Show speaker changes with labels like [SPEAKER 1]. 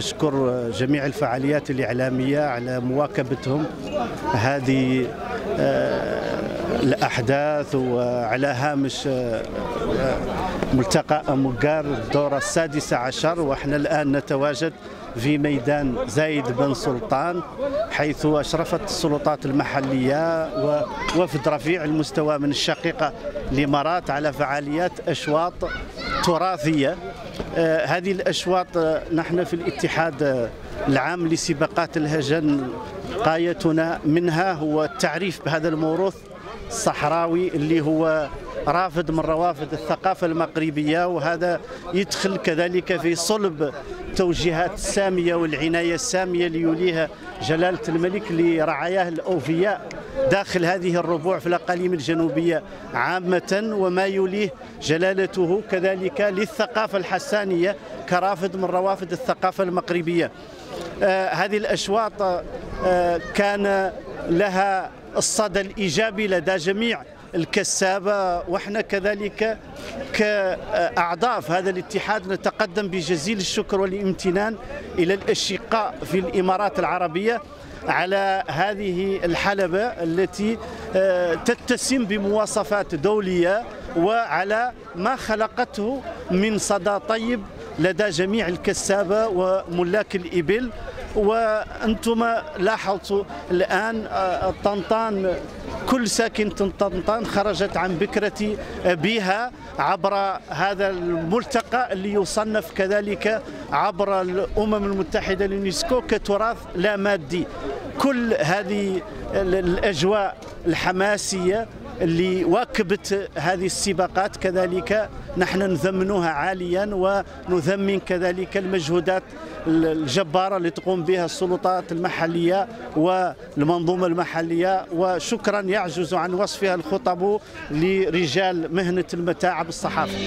[SPEAKER 1] أشكر جميع الفعاليات الإعلامية على مواكبتهم هذه الأحداث، وعلى هامش ملتقى أموغار الدورة 16، وإحنا الآن نتواجد في ميدان زايد بن سلطان، حيث أشرفت السلطات المحلية ووفد رفيع المستوى من الشقيقة الإمارات على فعاليات أشواط تراثية. هذه الأشواط نحن في الاتحاد العام لسباقات الهجن غايتنا منها هو التعريف بهذا الموروث الصحراوي اللي هو رافد من روافد الثقافة المغربية، وهذا يدخل كذلك في صلب توجيهات السامية والعناية السامية اللي يوليها جلالة الملك لرعاياه الأوفياء داخل هذه الربوع في الأقاليم الجنوبية عامة، وما يوليه جلالته كذلك للثقافة الحسانية كرافد من روافد الثقافة المغربية. هذه الأشواط كان لها الصدى الإيجابي لدى جميع الكسابة، وإحنا كذلك كأعضاء في هذا الاتحاد نتقدم بجزيل الشكر والامتنان إلى الأشقاء في الإمارات العربية على هذه الحلبة التي تتسم بمواصفات دولية، وعلى ما خلقته من صدى طيب لدى جميع الكسابة وملاك الإبل. وأنتم لاحظتوا الآن طنطان، كل ساكنة طنطان خرجت عن بكرة أبيها عبر هذا الملتقى اللي يصنف كذلك عبر الأمم المتحدة اليونسكو كتراث لا مادي. كل هذه الأجواء الحماسية اللي واكبت هذه السباقات كذلك نحن نثمنها عاليا، ونثمن كذلك المجهودات الجبارة اللي تقوم بها السلطات المحلية والمنظومة المحلية، وشكرا يعجز عن وصفها الخطب لرجال مهنة المتاعب الصحافة.